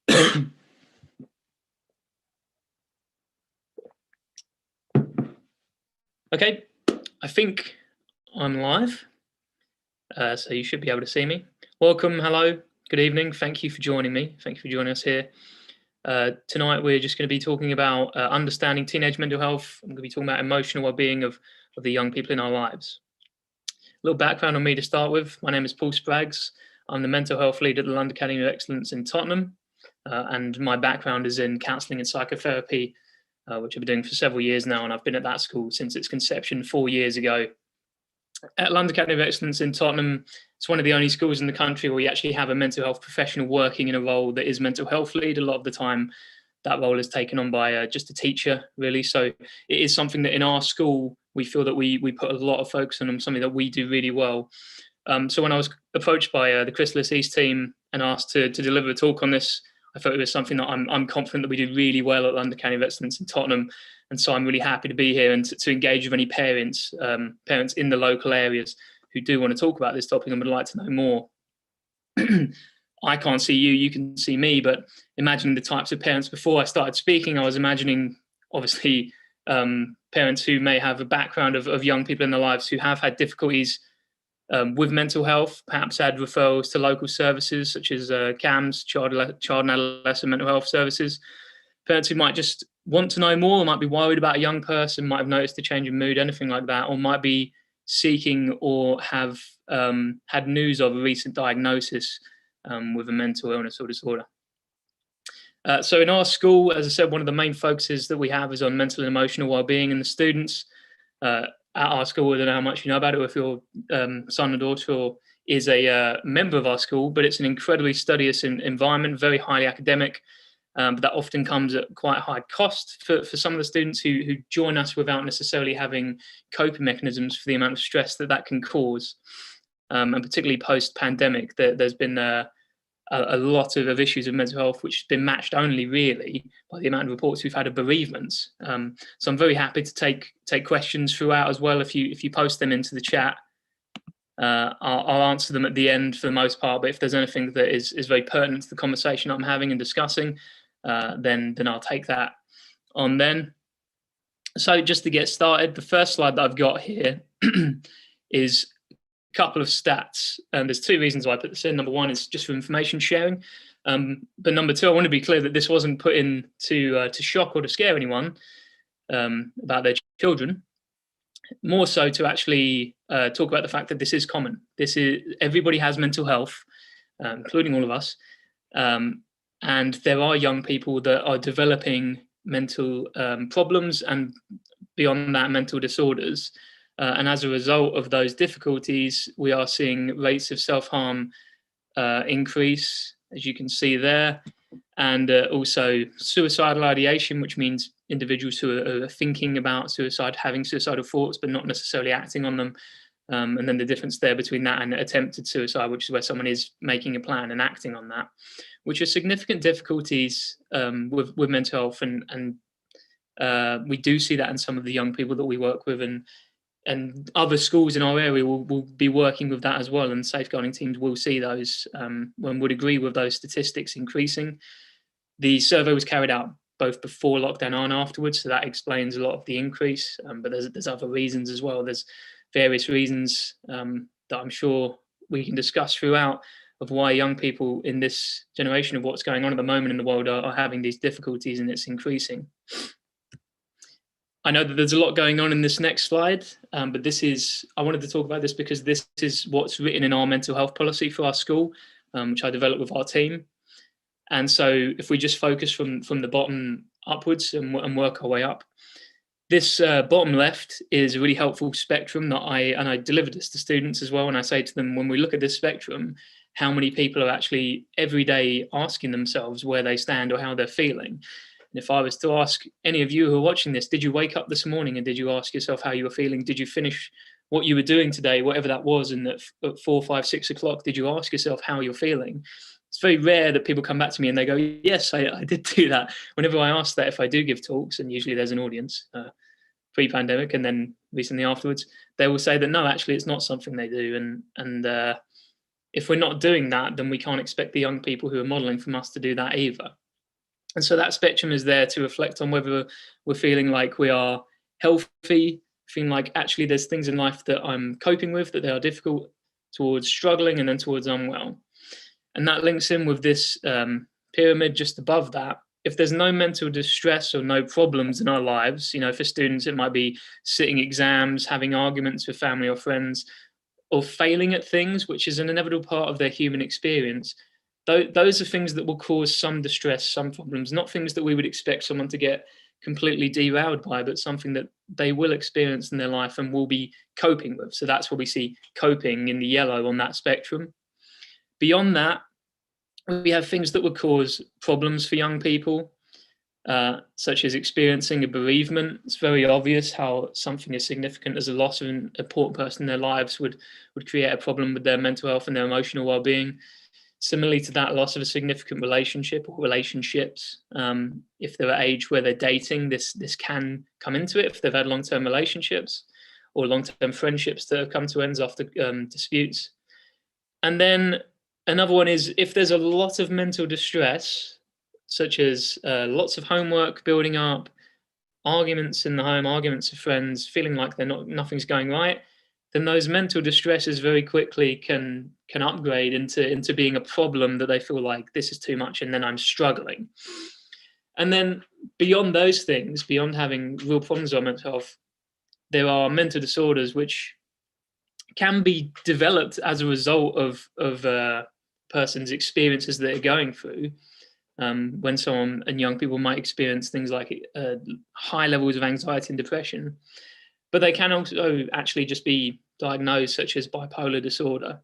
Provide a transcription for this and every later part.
Okay, I think I'm live, so you should be able to see me. Welcome, hello, good evening. Thank you for joining me. Thank you for joining us here. Tonight we're just going to be talking about understanding teenage mental health. I'm going to be talking about emotional well-being of the young people in our lives. A little background on me to start with. My name is Paul Spraggs. I'm the mental health lead at the London Academy of Excellence in Tottenham, and my background is in counselling and psychotherapy, which I've been doing for several years now, and I've been at that school since its conception 4 years ago. At London Academy of Excellence in Tottenham, it's one of the only schools in the country where we actually have a mental health professional working in a role that is mental health lead. A lot of the time, that role is taken on by just a teacher, really. So it is something that in our school, we feel that we put a lot of focus on, something that we do really well. So when I was approached by the Chrysalis East team and asked to deliver a talk on this, I thought it was something that I'm confident that we do really well at London Academy of Excellence in Tottenham. And so I'm really happy to be here and to engage with any parents in the local areas who do want to talk about this topic and would like to know more. I can't see you, you can see me, but imagining the types of parents before I started speaking, I was imagining, obviously, parents who may have a background of young people in their lives who have had difficulties with mental health, perhaps had referrals to local services such as CAMS, child and adolescent mental health services. Parents who might just want to know more, or might be worried about a young person, might have noticed a change in mood, anything like that, or might be seeking or have had news of a recent diagnosis with a mental illness or disorder. So in our school, as I said, one of the main focuses that we have is on mental and emotional well-being in the students. At our school, I don't know how much you know about it, or if your son or daughter is a member of our school, but it's an incredibly studious environment, very highly academic, but that often comes at quite a high cost for some of the students who join us without necessarily having coping mechanisms for the amount of stress that can cause. And particularly post-pandemic, there's been a lot of issues of mental health, which has been matched only really by the amount of reports we've had of bereavements. So I'm very happy to take questions throughout as well. If you post them into the chat, I'll answer them at the end for the most part. But if there's anything that is very pertinent to the conversation I'm having and discussing, then I'll take that on then. So just to get started, the first slide that I've got here is couple of stats, and there's two reasons why I put this in. Number one is just for information sharing, but number two, I want to be clear that this wasn't put in to shock or to scare anyone about their children, more so to actually talk about the fact that this is common. Everybody has mental health, including all of us, and there are young people that are developing mental problems and beyond that, mental disorders. And as a result of those difficulties, we are seeing rates of self-harm increase, as you can see there, and also suicidal ideation, which means individuals who are thinking about suicide, having suicidal thoughts, but not necessarily acting on them. And then the difference there between that and attempted suicide, which is where someone is making a plan and acting on that, which are significant difficulties with mental health. And we do see that in some of the young people that we work with, and other schools in our area will be working with that as well, and safeguarding teams will see those, and would agree with those statistics increasing. The survey was carried out both before lockdown and afterwards, so that explains a lot of the increase, but there's other reasons as well. There's various reasons that I'm sure we can discuss throughout of why young people in this generation of what's going on at the moment in the world are having these difficulties, and it's increasing. I know that there's a lot going on in this next slide, but I wanted to talk about this because this is what's written in our mental health policy for our school, which I developed with our team. And so if we just focus from the bottom upwards and work our way up, this bottom left is a really helpful spectrum that I deliver this to students as well. And I say to them, when we look at this spectrum, how many people are actually every day asking themselves where they stand or how they're feeling? And if I was to ask any of you who are watching this, did you wake up this morning and did you ask yourself how you were feeling? Did you finish what you were doing today, whatever that was, and at 4, 5, 6 o'clock, did you ask yourself how you're feeling? It's very rare that people come back to me and they go, yes, I did do that. Whenever I ask that, if I do give talks, and usually there's an audience pre-pandemic and then recently afterwards, they will say that no, actually it's not something they do. And if we're not doing that, then we can't expect the young people who are modeling from us to do that either. And so that spectrum is there to reflect on whether we're feeling like we are healthy, feeling like actually there's things in life that I'm coping with, that they are difficult, towards struggling, and then towards unwell. And that links in with this pyramid just above that. If there's no mental distress or no problems in our lives, for students, it might be sitting exams, having arguments with family or friends, or failing at things, which is an inevitable part of their human experience. Those are things that will cause some distress, some problems, not things that we would expect someone to get completely derailed by, but something that they will experience in their life and will be coping with. So that's what we see coping in the yellow on that spectrum. Beyond that, we have things that would cause problems for young people, such as experiencing a bereavement. It's very obvious how something as significant as a loss of an important person in their lives would create a problem with their mental health and their emotional well-being. Similarly to that, loss of a significant relationship or relationships. If they're at age where they're dating, this can come into it if they've had long-term relationships or long-term friendships that have come to ends after disputes. And then another one is if there's a lot of mental distress, such as lots of homework building up, arguments in the home, arguments with friends, feeling like nothing's going right, then those mental distresses very quickly can upgrade into being a problem that they feel like this is too much and then I'm struggling. And then beyond those things, beyond having real problems with mental health, there are mental disorders which can be developed as a result of a person's experiences that they're going through. When someone and young people might experience things like high levels of anxiety and depression, but they can also actually just be diagnosed, such as bipolar disorder.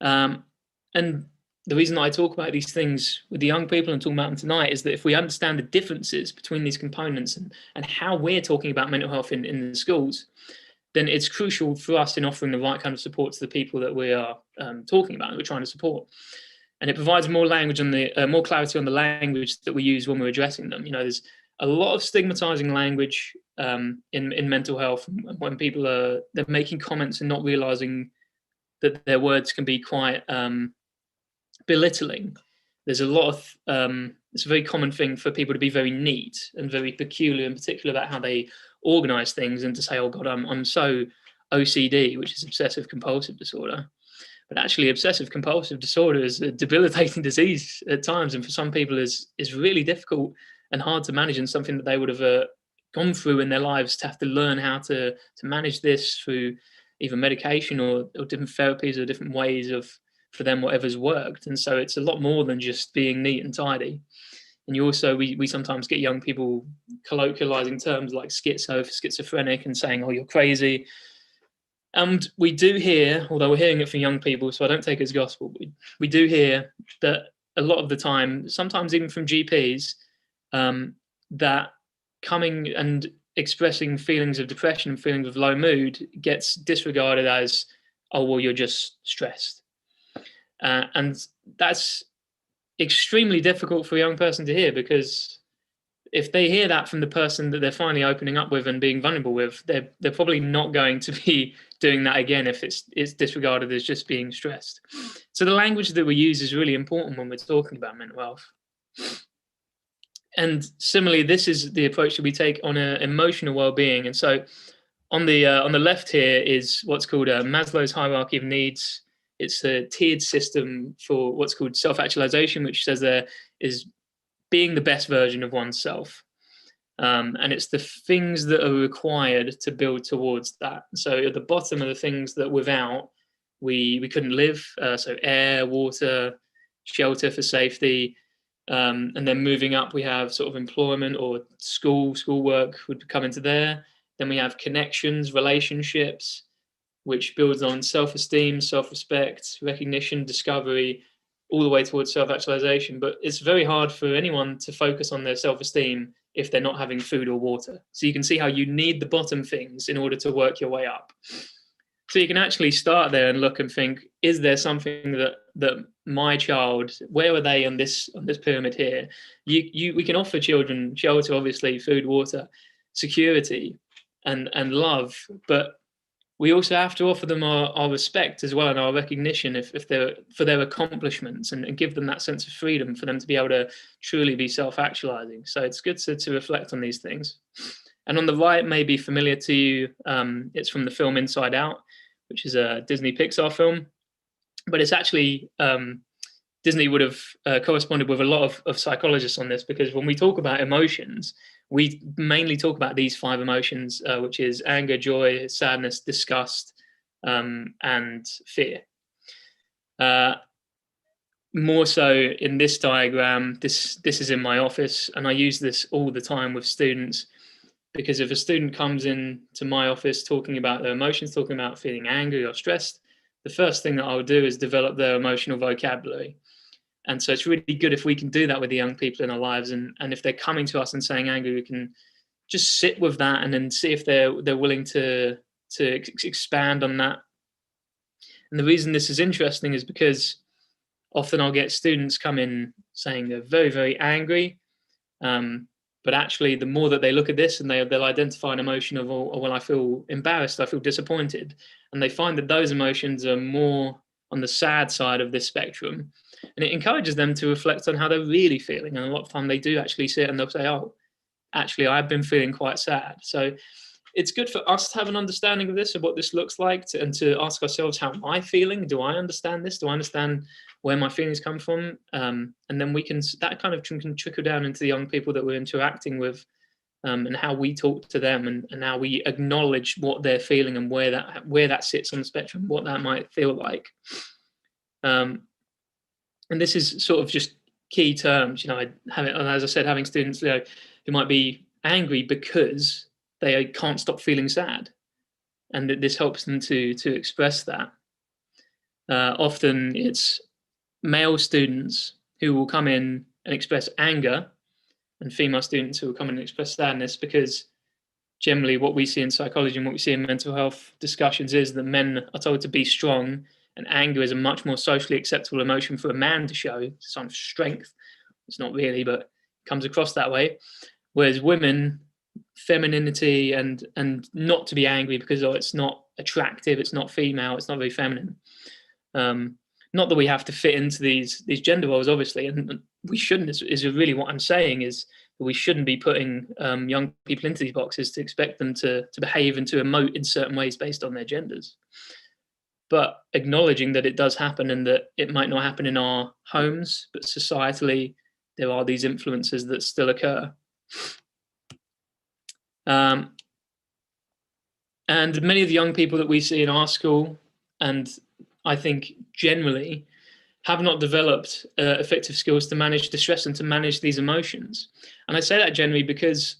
And the reason I talk about these things with the young people and talking about them tonight is that if we understand the differences between these components and how we're talking about mental health in the schools, then it's crucial for us in offering the right kind of support to the people that we are talking about and we're trying to support. And it provides more language on more clarity on the language that we use when we're addressing them. There's a lot of stigmatizing language in mental health when people they're making comments and not realizing that their words can be quite belittling. There's a lot of it's a very common thing for people to be very neat and very peculiar in particular about how they organize things, and to say, oh God, I'm so OCD, which is obsessive compulsive disorder. But actually obsessive compulsive disorder is a debilitating disease at times, and for some people is really difficult and hard to manage, and something that they would have gone through in their lives to have to learn how to manage this through either medication or different therapies or different ways of, for them, whatever's worked. And so it's a lot more than just being neat and tidy. And you also, we sometimes get young people colloquializing terms like schizo for schizophrenic and saying, oh, you're crazy. And we do hear, although we're hearing it from young people, so I don't take it as gospel, we do hear that a lot of the time, sometimes even from GPs, that coming and expressing feelings of depression and feelings of low mood gets disregarded as, oh, well, you're just stressed. And that's extremely difficult for a young person to hear, because if they hear that from the person that they're finally opening up with and being vulnerable with, they're probably not going to be doing that again if it's disregarded as just being stressed. So the language that we use is really important when we're talking about mental health. And similarly, this is the approach that we take on emotional well-being. And so on the left here is what's called a Maslow's Hierarchy of Needs. It's a tiered system for what's called self-actualization, which says there is being the best version of oneself. And it's the things that are required to build towards that. So at the bottom are the things that without we couldn't live. So air, water, shelter for safety. And then moving up, we have sort of employment or schoolwork would come into there. Then we have connections, relationships, which builds on self-esteem, self-respect, recognition, discovery, all the way towards self-actualization. But it's very hard for anyone to focus on their self-esteem if they're not having food or water. So you can see how you need the bottom things in order to work your way up. So you can actually start there and look and think, is there something that my child, where are they on this pyramid here? We can offer children shelter, obviously, food, water, security, and love, but we also have to offer them our respect as well, and our recognition if they're for their accomplishments, and give them that sense of freedom for them to be able to truly be self-actualizing. So it's good to reflect on these things. And on the right may be familiar to you. It's from the film Inside Out, which is a Disney Pixar film, but it's actually Disney would have corresponded with a lot of psychologists on this, because when we talk about emotions, we mainly talk about these 5 emotions, which is anger, joy, sadness, disgust, and fear. More so in this diagram, this is in my office, and I use this all the time with students, because if a student comes in to my office talking about their emotions, talking about feeling angry or stressed, the first thing that I'll do is develop their emotional vocabulary. And so it's really good if we can do that with the young people in our lives. And if they're coming to us and saying angry, we can just sit with that and then see if they're willing to expand on that. And the reason this is interesting is because often I'll get students come in saying they're very, very angry. But actually, the more that they look at this, and they'll identify an emotion of, oh, well, I feel embarrassed, I feel disappointed. And they find that those emotions are more on the sad side of this spectrum. And it encourages them to reflect on how they're really feeling. And a lot of time they do actually sit and they'll say, oh, actually, I've been feeling quite sad. So it's good for us to have an understanding of this, of what this looks like, and to ask ourselves, how am I feeling? Do I understand this? Do I understand where my feelings come from? And then that kind of can trickle down into the young people that we're interacting with, and how we talk to them, and how we acknowledge what they're feeling and where that sits on the spectrum, what that might feel like. And this is sort of just key terms, as I said, having students who might be angry because they can't stop feeling sad, and this helps them to express that. Often it's male students who will come in and express anger, and female students who will come in and express sadness, because generally what we see in psychology and what we see in mental health discussions is that men are told to be strong, and anger is a much more socially acceptable emotion for a man to show. It's a sign of strength. It's not really, but it comes across that way. Whereas women, femininity and not to be angry because it's not attractive, it's not female, it's not very feminine. Not that we have to fit into these gender roles, obviously, and we shouldn't. Is really what I'm saying, is that we shouldn't be putting young people into these boxes to expect them to behave and to emote in certain ways based on their genders. But acknowledging that it does happen, and that it might not happen in our homes, but societally there are these influences that still occur. And many of the young people that we see in our school, and I think generally, have not developed effective skills to manage distress and to manage these emotions. And I say that generally because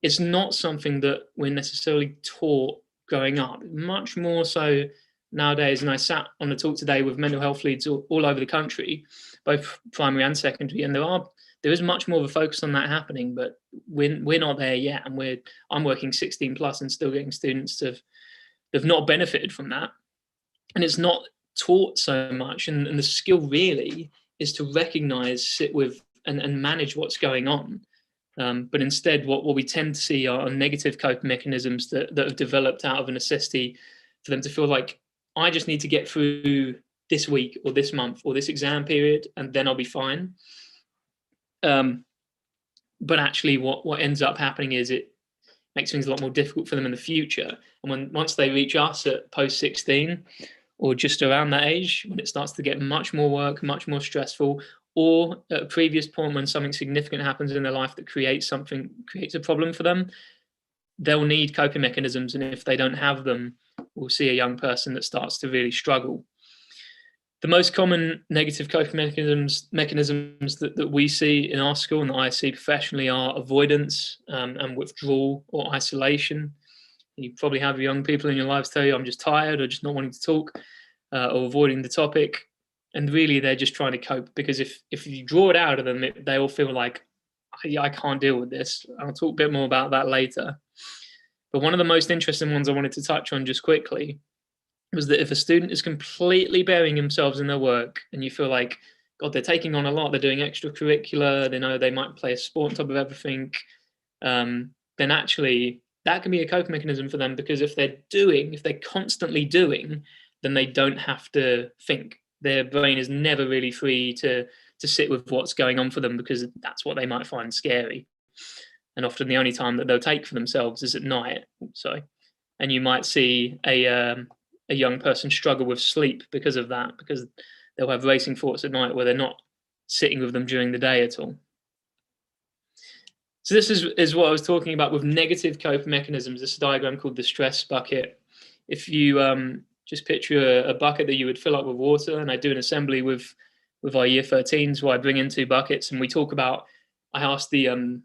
it's not something that we're necessarily taught growing up, much more so nowadays. And I sat on a talk today with mental health leads all over the country, both primary and secondary, and there is much more of a focus on that happening, but we're not there yet. And I'm working 16 plus and still getting students that have not benefited from that. And it's not taught so much. And the skill really is to recognize, sit with, and manage what's going on. But instead, what we tend to see are negative coping mechanisms that have developed out of a necessity for them to feel like, I just need to get through this week or this month or this exam period, and then I'll be fine. But actually what ends up happening is it makes things a lot more difficult for them in the future. And once they reach us at post 16 or just around that age, when it starts to get much more work, much more stressful, or at a previous point when something significant happens in their life that creates a problem for them, they'll need coping mechanisms. And if they don't have them, we'll see a young person that starts to really struggle. The most common negative coping mechanisms that we see in our school and that I see professionally are avoidance and withdrawal or isolation. You probably have young people in your lives tell you, I'm just tired, or just not wanting to talk, or avoiding the topic. And really, they're just trying to cope, because if you draw it out of them, they all feel like, I can't deal with this. I'll talk a bit more about that later. But one of the most interesting ones I wanted to touch on just quickly was that if a student is completely burying themselves in their work, and you feel like, God, they're taking on a lot, they're doing extracurricular, they know they might play a sport on top of everything, then actually that can be a coping mechanism for them, because if they're constantly doing, then they don't have to think. Their brain is never really free to sit with what's going on for them, because that's what they might find scary. And often the only time that they'll take for themselves is at night. And you might see a young person struggle with sleep because of that, because they'll have racing thoughts at night where they're not sitting with them during the day at all. So this is what I was talking about with negative coping mechanisms. This diagram called the stress bucket. If you just picture a bucket that you would fill up with water, and I do an assembly with our year 13s where I bring in 2 buckets, and we talk about, I ask the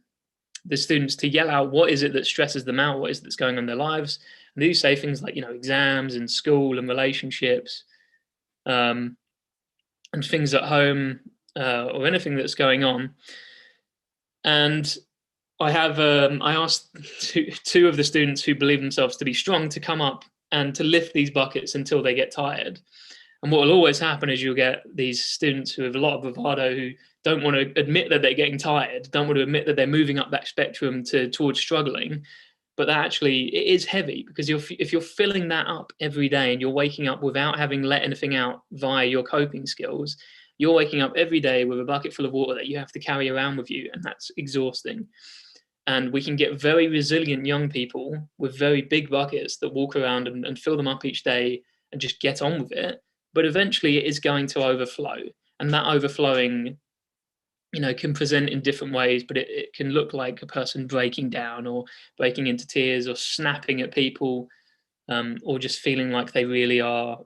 students to yell out what is it that stresses them out, what is it that's going on in their lives. And they say things like, exams and school and relationships, and things at home, or anything that's going on. And I asked two of the students who believe themselves to be strong to come up and to lift these buckets until they get tired. And what will always happen is you'll get these students who have a lot of bravado, who don't want to admit that they're getting tired, don't want to admit that they're moving up that spectrum towards struggling. But that actually, it is heavy, because if you're filling that up every day and you're waking up without having let anything out via your coping skills, you're waking up every day with a bucket full of water that you have to carry around with you, and that's exhausting. And we can get very resilient young people with very big buckets that walk around and fill them up each day and just get on with it. But eventually it is going to overflow. And that overflowing, can present in different ways, but it can look like a person breaking down or breaking into tears or snapping at people, or just feeling like they really are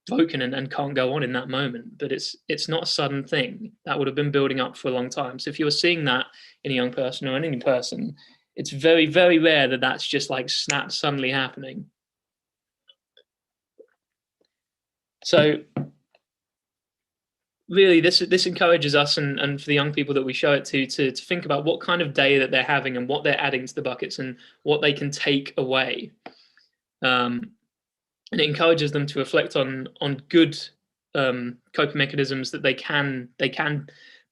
broken and can't go on in that moment. But it's not a sudden thing. That would have been building up for a long time. So if you're seeing that in a young person or in any person, it's very, very rare that that's just like snap suddenly happening. So really, this encourages us, and for the young people that we show it to think about what kind of day that they're having and what they're adding to the buckets and what they can take away. And it encourages them to reflect on good coping mechanisms that they can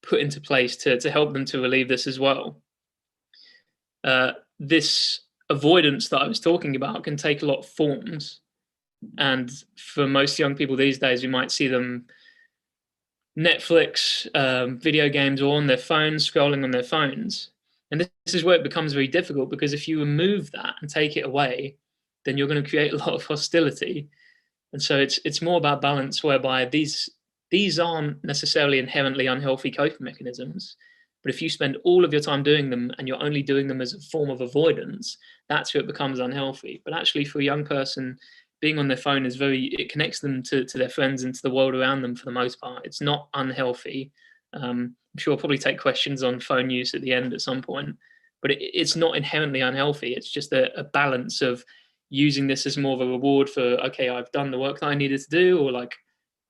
put into place to help them to relieve this as well. This avoidance that I was talking about can take a lot of forms, and for most young people these days, we might see them Netflix, video games, or on their phones, scrolling on their phones. And this is where it becomes very difficult, because if you remove that and take it away, then you're going to create a lot of hostility. And so it's more about balance, whereby these aren't necessarily inherently unhealthy coping mechanisms. But if you spend all of your time doing them and you're only doing them as a form of avoidance, that's where it becomes unhealthy. But actually, for a young person, being on their phone it connects them to their friends and to the world around them for the most part. It's not unhealthy. I'm sure I'll probably take questions on phone use at the end at some point, but it's not inherently unhealthy. It's just a balance of using this as more of a reward for, okay, I've done the work that I needed to do, or like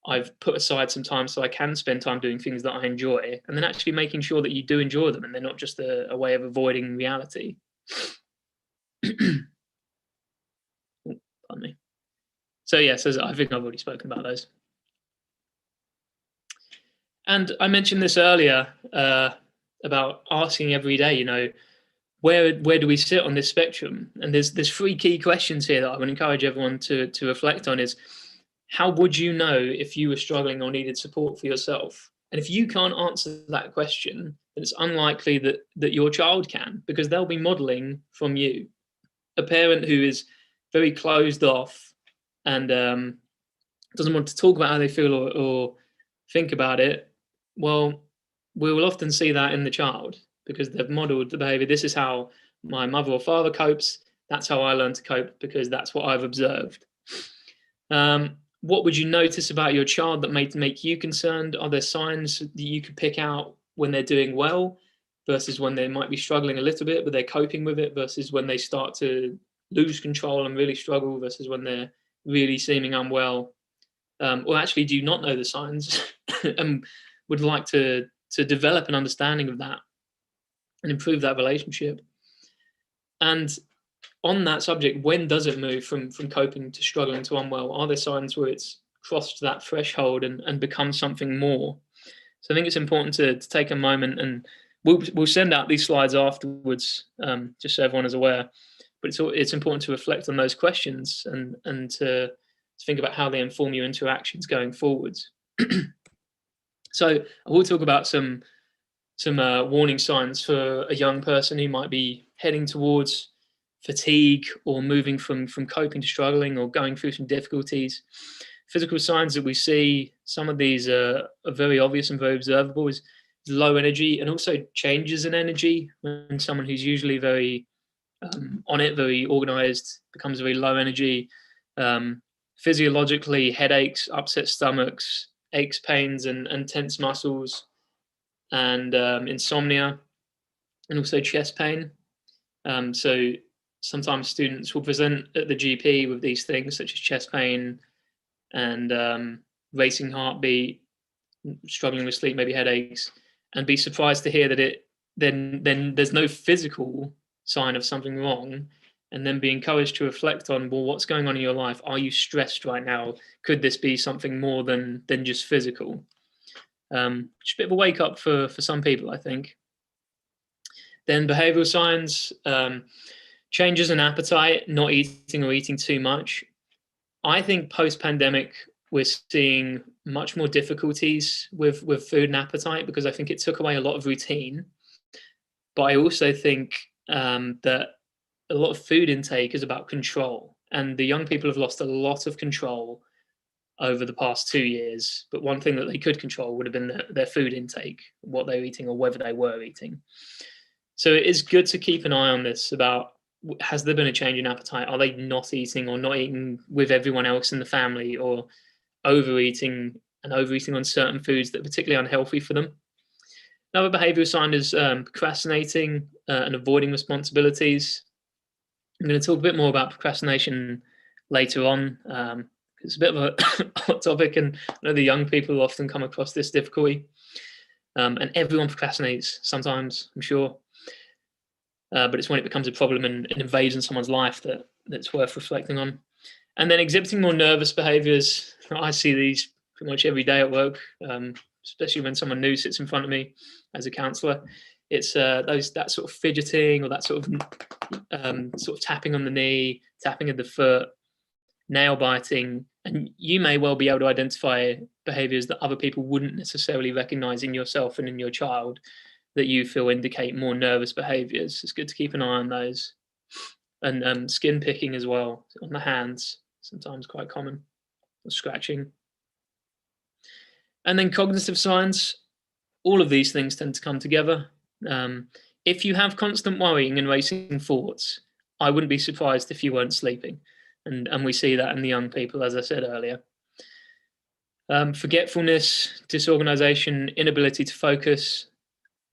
I've put aside some time so I can spend time doing things that I enjoy, and then actually making sure that you do enjoy them and they're not just a way of avoiding reality. Pardon me. So yes, I think I've already spoken about those. And I mentioned this earlier about asking every day, where do we sit on this spectrum? And there's 3 key questions here that I would encourage everyone to reflect on. Is how would you know if you were struggling or needed support for yourself? And if you can't answer that question, then it's unlikely that your child can, because they'll be modeling from you. A parent who is very closed off and doesn't want to talk about how they feel or think about it, well, we will often see that in the child, because they've modeled the behavior. This is how my mother or father copes. That's how I learn to cope, because that's what I've observed. What would you notice about your child that might make you concerned? Are there signs that you could pick out when they're doing well versus when they might be struggling a little bit, but they're coping with it, versus when they start to lose control and really struggle, versus when they're really seeming unwell? Or actually, do you not know the signs and would like to develop an understanding of that and improve that relationship? And on that subject, when does it move from coping to struggling to unwell? Are there signs where it's crossed that threshold and become something more? So I think it's important to take a moment, and we'll send out these slides afterwards, just so everyone is aware. but it's important to reflect on those questions and to think about how they inform your interactions going forwards. So I will talk about some warning signs for a young person who might be heading towards fatigue or moving from coping to struggling or going through some difficulties. Physical signs that we see, some of these are very obvious and very observable, is low energy, and also changes in energy when someone who's usually very on it, very organized, becomes very low energy. Physiologically, headaches, upset stomachs, aches, pains, and tense muscles, and insomnia, and also chest pain. So sometimes students will present at the GP with these things such as chest pain and racing heartbeat, struggling with sleep, maybe headaches, and be surprised to hear that then there's no physical sign of something wrong, and then be encouraged to reflect on, well, what's going on in your life? Are you stressed right now? Could this be something more than just physical? Which is a bit of a wake up for some people, I think. Then behavioral signs, changes in appetite, not eating or eating too much. I think post-pandemic, we're seeing much more difficulties with food and appetite, because I think it took away a lot of routine. But I also think that a lot of food intake is about control, and the young people have lost a lot of control over the past 2 years. But one thing that they could control would have been their food intake, what they were eating or whether they were eating. So it is good to keep an eye on this about, has there been a change in appetite? Are they not eating or not eating with everyone else in the family, or overeating on certain foods that are particularly unhealthy for them? Another behavioral sign is procrastinating and avoiding responsibilities. I'm going to talk a bit more about procrastination later on. It's a bit of a hot topic, and I know the young people often come across this difficulty. And everyone procrastinates sometimes, I'm sure. But it's when it becomes a problem and invades in someone's life that's worth reflecting on. And then exhibiting more nervous behaviors. I see these pretty much every day at work, especially when someone new sits in front of me as a counsellor. It's that sort of fidgeting, or that sort of tapping on the knee, tapping of the foot, nail biting, and you may well be able to identify behaviors that other people wouldn't necessarily recognize in yourself and in your child, that you feel indicate more nervous behaviors. It's good to keep an eye on those. And skin picking as well on the hands, sometimes quite common, or scratching. And then cognitive signs, all of these things tend to come together. If you have constant worrying and racing thoughts, I wouldn't be surprised if you weren't sleeping. And we see that in the young people, as I said earlier. Forgetfulness, disorganization, inability to focus,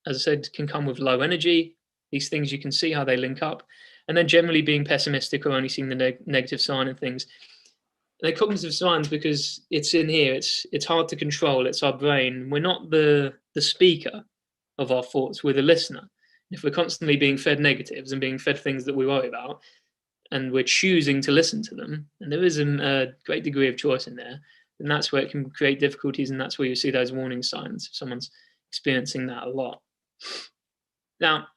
as I said, can come with low energy. These things, you can see how they link up. And then generally being pessimistic, or only seeing the negative sign of things. They're cognitive signs because it's in here. It's hard to control. It's our brain. We're not the speaker of our thoughts. We're the listener. If we're constantly being fed negatives and being fed things that we worry about, and we're choosing to listen to them, and there is a great degree of choice in there, then that's where it can create difficulties, and that's where you see those warning signs if someone's experiencing that a lot. Now,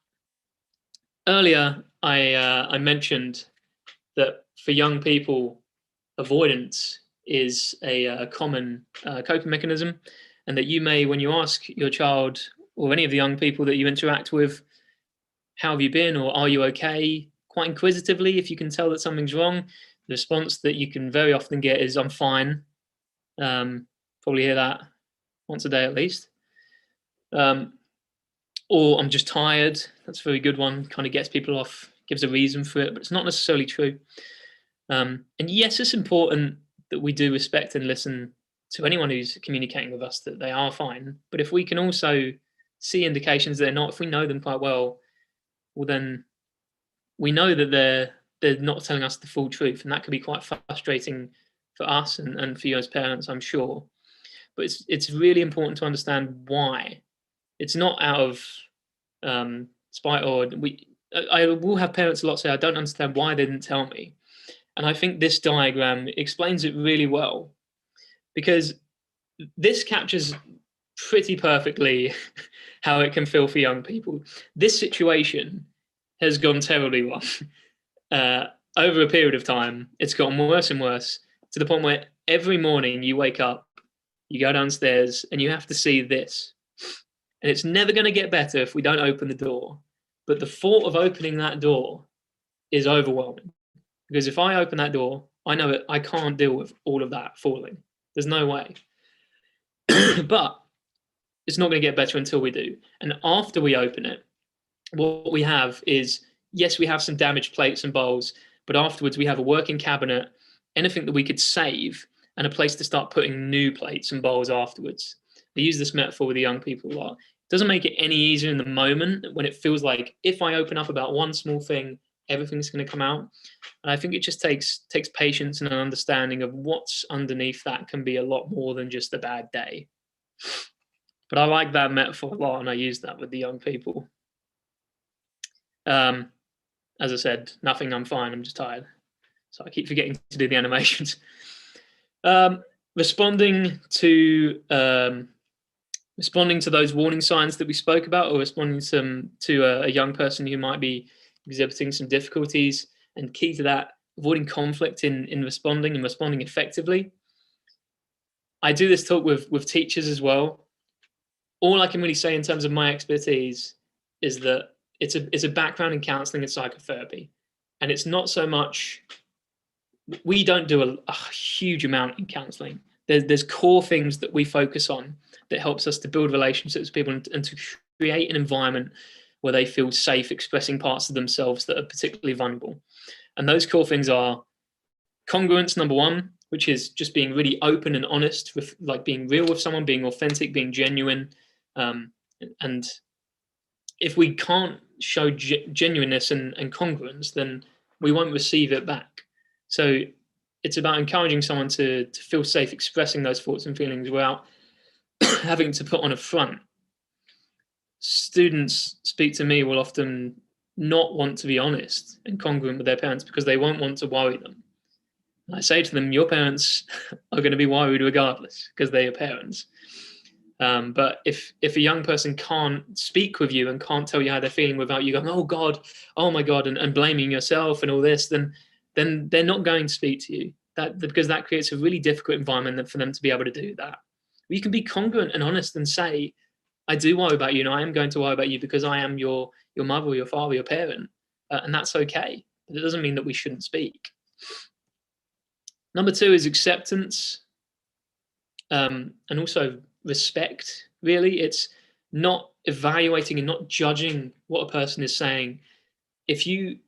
earlier I mentioned that for young people, avoidance is a common coping mechanism, and that you may, when you ask your child or any of the young people that you interact with, how have you been, or are you okay, quite inquisitively, if you can tell that something's wrong, the response that you can very often get is, I'm fine. Probably hear that once a day at least. Or I'm just tired. That's a very good one. Kind of gets people off, gives a reason for it, but it's not necessarily true. And yes, it's important that we do respect and listen to anyone who's communicating with us that they are fine. But if we can also see indications they're not, if we know them quite well, then we know that they're not telling us the full truth, and that can be quite frustrating for us and for you as parents, I'm sure. But it's really important to understand why. It's not out of spite, or I will have parents a lot say, I don't understand why they didn't tell me. And I think this diagram explains it really well, because this captures pretty perfectly how it can feel for young people. This situation has gone terribly wrong. over a period of time, it's gotten worse and worse, to the point where every morning you wake up, you go downstairs, and you have to see this. And it's never going to get better if we don't open the door. But the thought of opening that door is overwhelming. Because if I open that door, I know I can't deal with all of that falling. There's no way. But it's not going to get better until we do. And after we open it, what we have is, yes, we have some damaged plates and bowls, but afterwards we have a working cabinet, anything that we could save, and a place to start putting new plates and bowls afterwards. I use this metaphor with the young people a lot. It doesn't make it any easier in the moment when it feels like if I open up about one small thing, everything's going to come out. And I think it just takes patience and an understanding of what's underneath that can be a lot more than just a bad day. But I like that metaphor a lot, and I use that with the young people. As I said, nothing, I'm fine, I'm just tired. So I keep forgetting to do the animations. Responding to those warning signs that we spoke about, or responding to a young person who might be exhibiting some difficulties, and key to that, avoiding conflict in responding and responding effectively. I do this talk with teachers as well. All I can really say in terms of my expertise is that it's a background in counselling and psychotherapy, and it's not so much. We don't do a huge amount in counselling. There's core things that we focus on that helps us to build relationships with people and to create an environment where they feel safe expressing parts of themselves that are particularly vulnerable. And those core things are congruence, number one, which is just being really open and honest, with like being real with someone, being authentic, being genuine. And if we can't show genuineness and congruence, then we won't receive it back. So it's about encouraging someone to feel safe expressing those thoughts and feelings without having to put on a front. Students speak to me will often not want to be honest and congruent with their parents because they won't want to worry them. And I say to them, your parents are going to be worried regardless because they're your parents. But if a young person can't speak with you and can't tell you how they're feeling without you going, oh God, oh my God, and blaming yourself and all this, then they're not going to speak to you. Because that creates a really difficult environment for them to be able to do that. You can be congruent and honest and say, I do worry about you, and I am going to worry about you because I am your mother or your father, your parent, and that's okay. But it doesn't mean that we shouldn't speak. Number two is acceptance, and also respect. Really, it's not evaluating and not judging what a person is saying. If you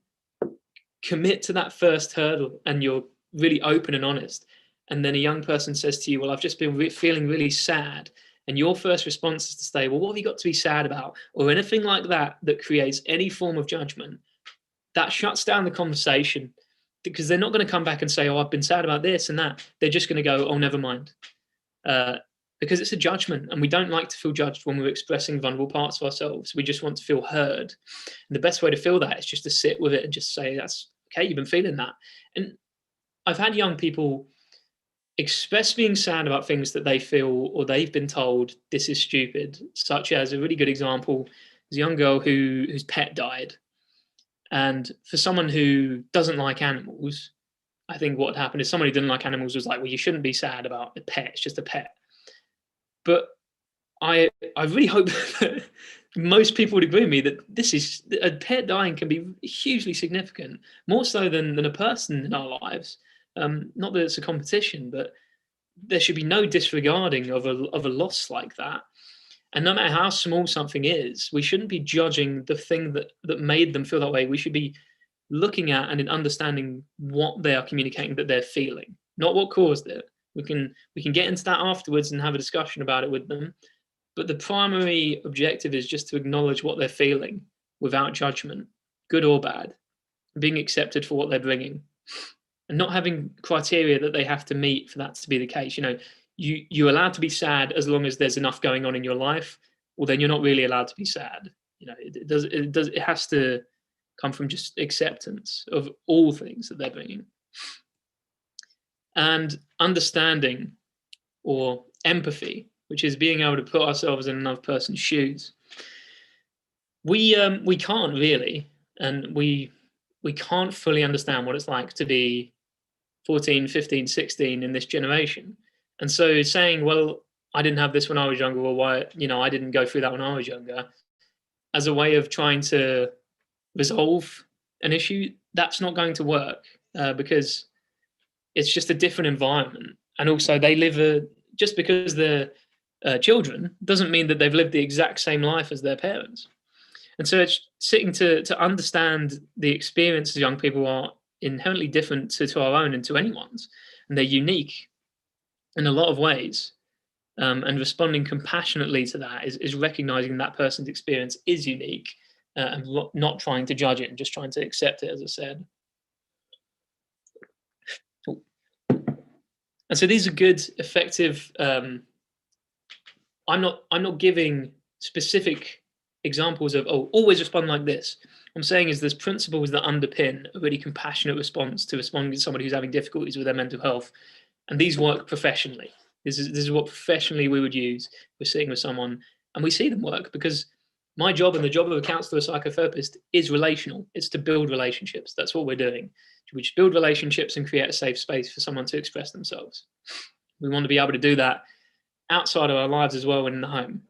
commit to that first hurdle and you're really open and honest, and then a young person says to you, well, I've just been feeling really sad, and your first response is to say, well, what have you got to be sad about, or anything like that creates any form of judgment, that shuts down the conversation, because they're not going to come back and say, oh, I've been sad about this and that. They're just going to go, oh, never mind, because it's a judgment, and we don't like to feel judged when we're expressing vulnerable parts of ourselves. We just want to feel heard, and the best way to feel that is just to sit with it and just say, that's okay, you've been feeling that. And I've had young people express being sad about things that they feel or they've been told this is stupid, such as a really good example is a young girl whose pet died. And for someone who doesn't like animals, I think what happened is somebody who didn't like animals was like, well, you shouldn't be sad about a pet, it's just a pet. But I really hope that most people would agree with me that a pet dying can be hugely significant, more so than a person in our lives. Not that it's a competition, but there should be no disregarding of a loss like that. And no matter how small something is, we shouldn't be judging the thing that made them feel that way. We should be looking at and understanding what they are communicating that they're feeling, not what caused it. We can get into that afterwards and have a discussion about it with them. But the primary objective is just to acknowledge what they're feeling without judgment, good or bad, being accepted for what they're bringing, and not having criteria that they have to meet for that to be the case. You know, you're allowed to be sad as long as there's enough going on in your life. Well, then you're not really allowed to be sad. You know, it has to come from just acceptance of all things that they're bringing. And understanding, or empathy, which is being able to put ourselves in another person's shoes. We can't really, and we we can't fully understand what it's like to be 14, 15, 16 in this generation. And so saying, well, I didn't have this when I was younger, or why, I didn't go through that when I was younger, as a way of trying to resolve an issue, that's not going to work, because it's just a different environment. And also they live just because they're children doesn't mean that they've lived the exact same life as their parents. And so it's sitting to understand the experiences young people are inherently different to our own and to anyone's, and they're unique in a lot of ways. And responding compassionately to that is recognizing that person's experience is unique, and not trying to judge it and just trying to accept it, as I said. And so these are good, effective. I'm not giving specific examples of, always respond like this. What I'm saying is there's principles that underpin a really compassionate response to responding to somebody who's having difficulties with their mental health, and these work professionally. This is what professionally we would use. We're sitting with someone and we see them work, because my job and the job of a counselor or psychotherapist is relational. It's to build relationships. That's what we're doing. We just build relationships and create a safe space for someone to express themselves. We want to be able to do that outside of our lives as well and in the home.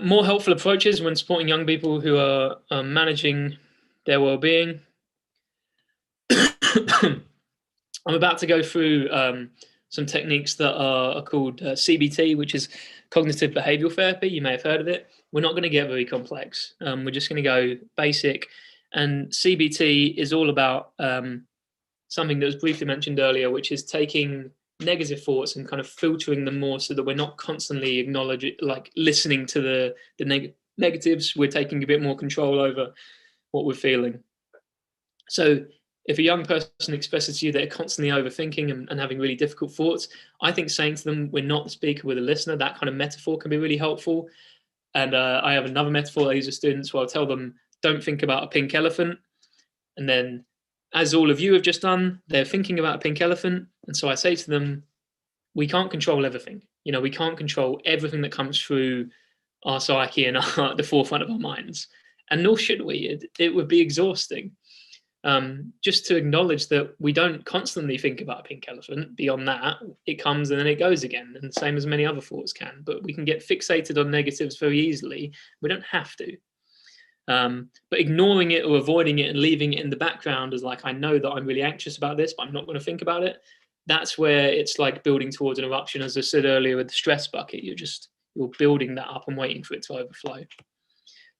More helpful approaches when supporting young people who are managing their well-being. I'm about to go through some techniques that are called CBT, which is cognitive behavioral therapy. You may have heard of it. We're not going to get very complex. We're just going to go basic. And CBT is all about something that was briefly mentioned earlier, which is taking negative thoughts and kind of filtering them more so that we're not constantly listening to the negatives. We're taking a bit more control over what we're feeling. So if a young person expresses to you they're constantly overthinking and having really difficult thoughts, I think saying to them, we're not the speaker, we're the listener, that kind of metaphor can be really helpful. And I have another metaphor I use with students where I'll tell them, don't think about a pink elephant. And then, as all of you have just done, they're thinking about a pink elephant. And so I say to them, we can't control everything. We can't control everything that comes through our psyche and the forefront of our minds. And nor should we. It would be exhausting. Just to acknowledge that we don't constantly think about a pink elephant. Beyond that, it comes and then it goes again, and the same as many other thoughts can. But we can get fixated on negatives very easily. We don't have to. But ignoring it or avoiding it and leaving it in the background is like, I know that I'm really anxious about this, but I'm not going to think about it. That's where it's like building towards an eruption. As I said earlier with the stress bucket, you're building that up and waiting for it to overflow.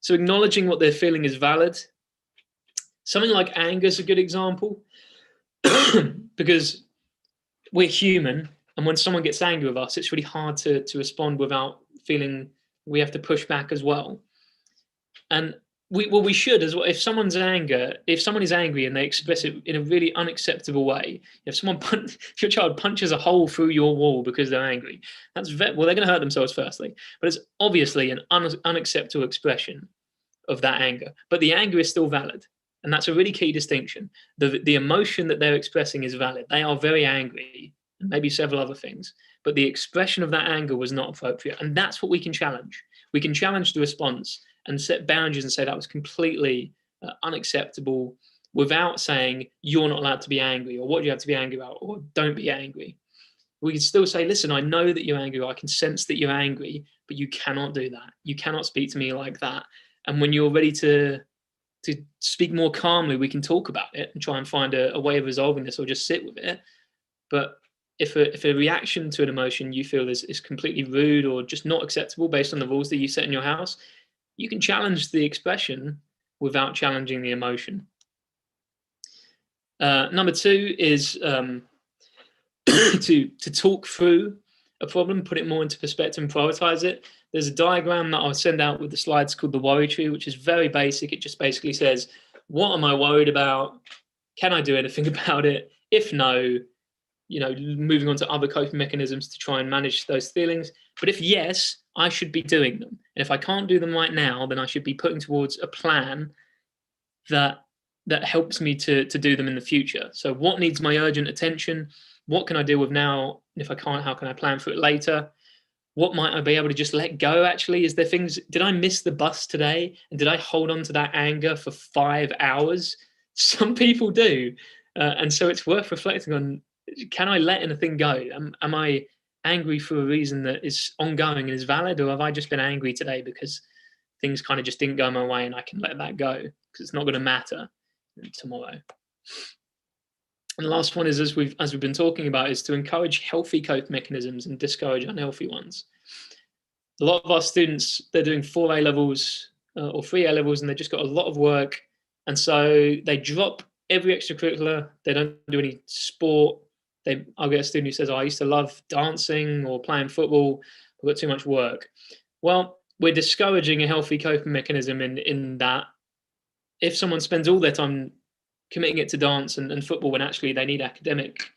So acknowledging what they're feeling is valid. Something like anger is a good example, because we're human, and when someone gets angry with us, it's really hard to respond without feeling we have to push back as well. And we should as well. If someone is angry and they express it in a really unacceptable way, if your child punches a hole through your wall because they're angry, they're going to hurt themselves firstly, but it's obviously an unacceptable expression of that anger. But the anger is still valid. And that's a really key distinction. The emotion that they're expressing is valid. They are very angry, and maybe several other things, but the expression of that anger was not appropriate. And that's what we can challenge. We can challenge the response and set boundaries and say that was completely unacceptable, without saying you're not allowed to be angry, or what do you have to be angry about, or don't be angry. We can still say, listen, I know that you're angry. I can sense that you're angry, but you cannot do that. You cannot speak to me like that. And when you're ready to speak more calmly, we can talk about it and try and find a way of resolving this, or just sit with it. But if a reaction to an emotion you feel is completely rude or just not acceptable based on the rules that you set in your house, you can challenge the expression without challenging the emotion. Number 2 is to talk through a problem, put it more into perspective and prioritize it. There's a diagram that I'll send out with the slides called the worry tree, which is very basic. It just basically says, what am I worried about? Can I do anything about it? If no, moving on to other coping mechanisms to try and manage those feelings. But if yes, I should be doing them. And if I can't do them right now, then I should be putting towards a plan that helps me to do them in the future. So what needs my urgent attention? What can I deal with now? And if I can't, how can I plan for it later? What might I be able to just let go? Actually, is there things, did I miss the bus today? And did I hold on to that anger for 5 hours? Some people do. And so it's worth reflecting on, can I let anything go? Am I angry for a reason that is ongoing and is valid? Or have I just been angry today because things kind of just didn't go my way and I can let that go because it's not going to matter tomorrow? And the last one is, as we've been talking about, is to encourage healthy cope mechanisms and discourage unhealthy ones. A lot of our students, they're doing 4 A levels or 3 A levels, and they've just got a lot of work. And so they drop every extracurricular. They don't do any sport. I'll get a student who says, oh, I used to love dancing or playing football. I've got too much work. Well, we're discouraging a healthy coping mechanism in that if someone spends all their time committing it to dance and football when actually they need academic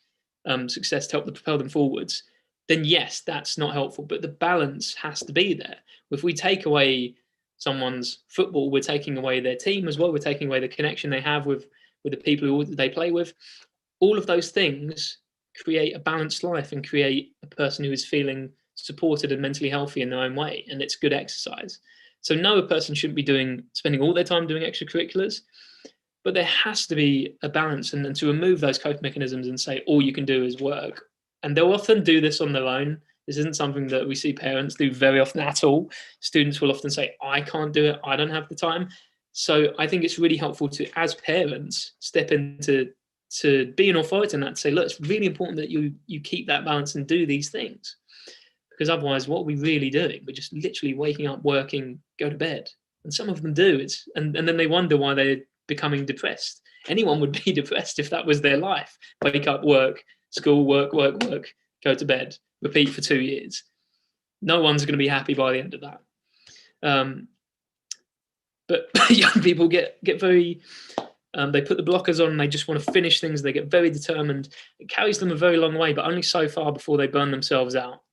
success to help them propel them forwards, then yes, that's not helpful. But the balance has to be there. If we take away someone's football, we're taking away their team as well. We're taking away the connection they have with the people who they play with. All of those things create a balanced life and create a person who is feeling supported and mentally healthy in their own way. And it's good exercise. So no, a person shouldn't be spending all their time doing extracurriculars. But there has to be a balance, and to remove those coping mechanisms and say all you can do is work. And they'll often do this on their own. This isn't something that we see parents do very often at all. Students will often say, I can't do it, I don't have the time. So I think it's really helpful to, as parents, step into to be an authority in that, to say, look, it's really important that you keep that balance and do these things. Because otherwise, what are we really doing? We're just literally waking up, working, go to bed. And some of them do. And then they wonder why they're becoming depressed. Anyone would be depressed if that was their life. Wake up, work, school, work, go to bed, repeat for 2 years. No one's going to be happy by the end of that. But young people get very, they put the blockers on and they just want to finish things. They get very determined. It carries them a very long way, but only so far before they burn themselves out.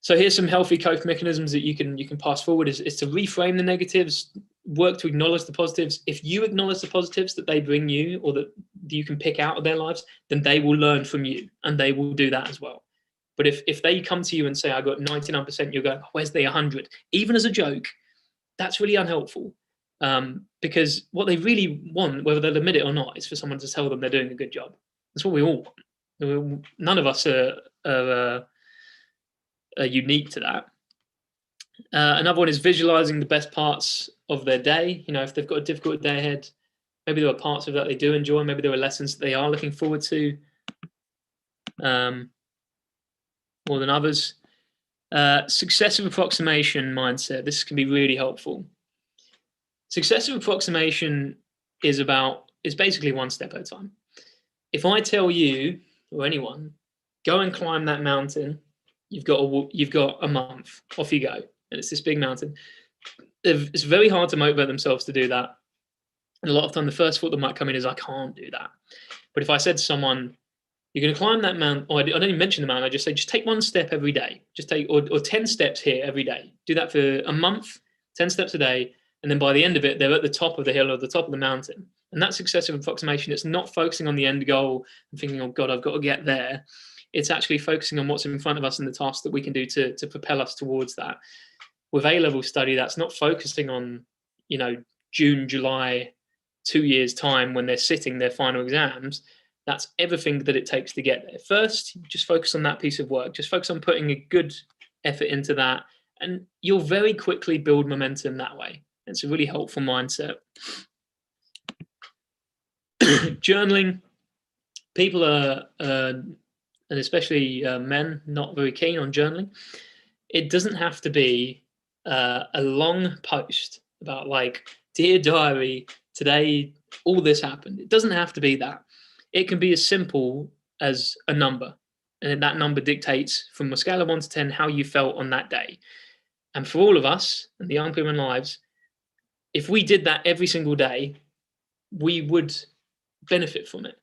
So here's some healthy coping mechanisms that you can pass forward is to reframe the negatives, work to acknowledge the positives. If you acknowledge the positives that they bring you or that you can pick out of their lives, then they will learn from you and they will do that as well. But if they come to you and say, I got 99%, you're going, where's the 100? Even as a joke, that's really unhelpful. Because what they really want, whether they'll admit it or not, is for someone to tell them they're doing a good job. That's what we all want. None of us are unique to that. Another one is visualizing the best parts of their day. If they've got a difficult day ahead, maybe there are parts of that they do enjoy. Maybe there are lessons that they are looking forward to more than others. Successive approximation mindset. This can be really helpful. Successive approximation is basically one step at a time. If I tell you or anyone, go and climb that mountain, you've got a month, off you go. And it's this big mountain. It's very hard to motivate themselves to do that. And a lot of time, the first thought that might come in is, I can't do that. But if I said to someone, you're going to climb that mountain, or I don't even mention the mountain, I just say, just take 1 step every day. Just take, or 10 steps here every day. Do that for a month, 10 steps a day. And then by the end of it, they're at the top of the hill or the top of the mountain. And that successive approximation, it's not focusing on the end goal and thinking, oh God, I've got to get there. It's actually focusing on what's in front of us and the tasks that we can do to propel us towards that. With A-level study, that's not focusing on, June, July, 2 years' time when they're sitting their final exams. That's everything that it takes to get there. First, just focus on that piece of work. Just focus on putting a good effort into that. And you'll very quickly build momentum that way. It's a really helpful mindset. Journaling. People are, and especially men, not very keen on journaling. It doesn't have to be a long post about dear diary, today all this happened. It doesn't have to be that. It can be as simple as a number. And that number dictates from a scale of 1 to 10 how you felt on that day. And for all of us and the young people in lives, if we did that every single day, we would benefit from it.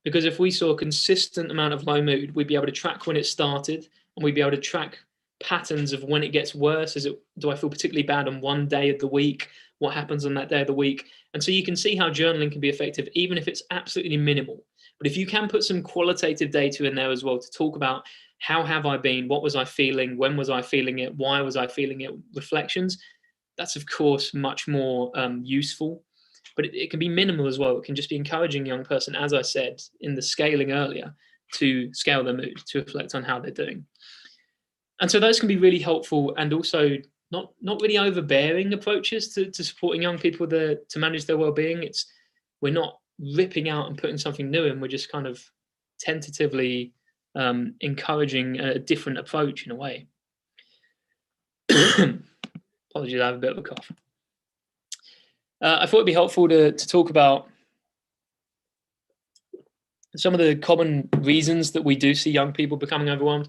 Because if we saw a consistent amount of low mood, we'd be able to track when it started, and we'd be able to track patterns of when it gets worse. Do I feel particularly bad on one day of the week? What happens on that day of the week? And so you can see how journaling can be effective, even if it's absolutely minimal. But if you can put some qualitative data in there as well to talk about how have I been? What was I feeling? When was I feeling it? Why was I feeling it? Reflections. That's, of course, much more useful, but it can be minimal as well. It can just be encouraging a young person, as I said in the scaling earlier, to scale their mood, to reflect on how they're doing. And so those can be really helpful, and also not really overbearing approaches to supporting young people to manage their well-being. We're not ripping out and putting something new in. We're just kind of tentatively encouraging a different approach in a way. Apologies, I have a bit of a cough. I thought it'd be helpful to talk about some of the common reasons that we do see young people becoming overwhelmed.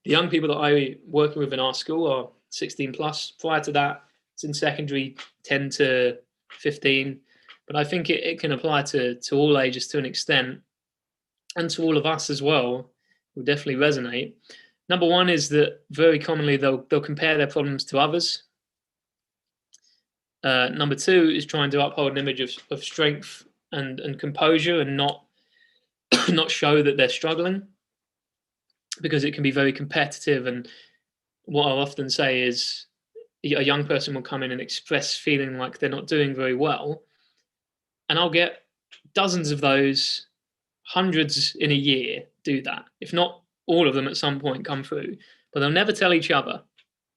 The young people that I'm working with in our school are 16 plus. Prior to that, it's in secondary, 10 to 15. But I think it can apply to all ages to an extent, and to all of us as well. It will definitely resonate. Number one is that very commonly they'll compare their problems to others. Number two is trying to uphold an image of strength and composure, and not show that they're struggling, because it can be very competitive. And what I'll often say is a young person will come in and express feeling like they're not doing very well, and I'll get dozens of those, hundreds in a year do that, if not all of them at some point come through, but they'll never tell each other.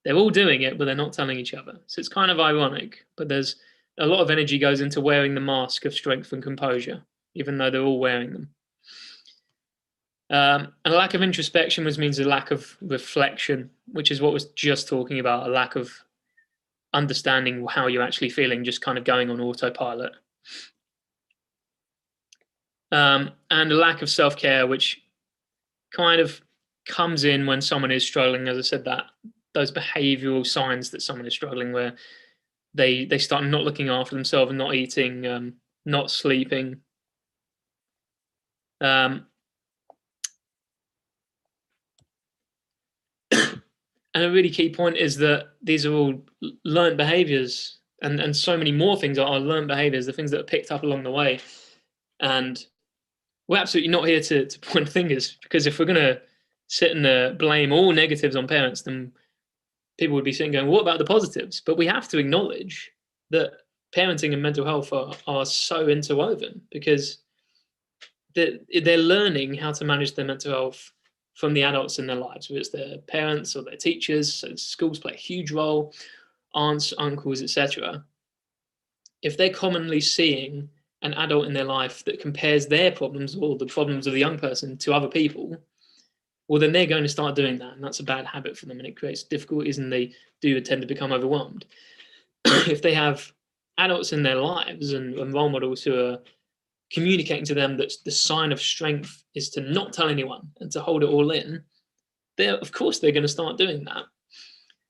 They're all doing it, but they're not telling each other. So it's kind of ironic, but there's a lot of energy goes into wearing the mask of strength and composure, even though they're all wearing them. And a lack of introspection means a lack of reflection, which is what I was just talking about, a lack of understanding how you're actually feeling, just kind of going on autopilot. And a lack of self-care, which kind of comes in when someone is struggling. As I said, that those behavioral signs that someone is struggling, where they start not looking after themselves, not eating, not sleeping. And a really key point is that these are all learned behaviors, and so many more things are learned behaviors, the things that are picked up along the way. And we're absolutely not here to point fingers, because if we're going to sit and blame all negatives on parents, then people would be sitting going, what about the positives? But we have to acknowledge that parenting and mental health are so interwoven, because they're learning how to manage their mental health from the adults in their lives, whether it's their parents or their teachers. So schools play a huge role, aunts, uncles, etc. If they're commonly seeing an adult in their life that compares their problems or the problems of the young person to other people, well, then they're going to start doing that, and that's a bad habit for them, and it creates difficulties, and they do tend to become overwhelmed. If they have adults in their lives and role models who are communicating to them that the sign of strength is to not tell anyone and to hold it all in, of course they're going to start doing that.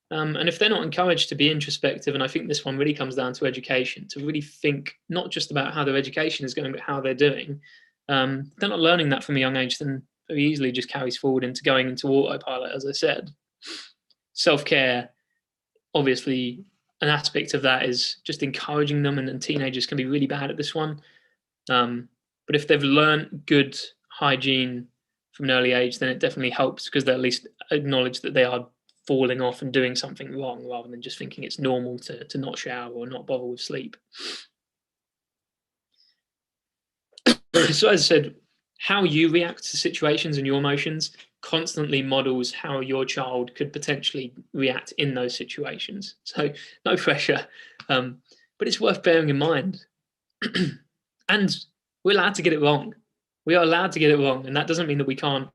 And if they're not encouraged to be introspective, and I think this one really comes down to education, to really think not just about how their education is going, but how they're doing. They're not learning that from a young age, then very easily just carries forward into going into autopilot, as I said. Self-care, obviously, an aspect of that is just encouraging them, and teenagers can be really bad at this one. But if they've learned good hygiene from an early age, then it definitely helps, because they at least acknowledge that they are falling off and doing something wrong, rather than just thinking it's normal to not shower or not bother with sleep. So as I said, how you react to situations and your emotions constantly models how your child could potentially react in those situations. So no pressure, but it's worth bearing in mind. And we're allowed to get it wrong. We are allowed to get it wrong. And that doesn't mean that we can't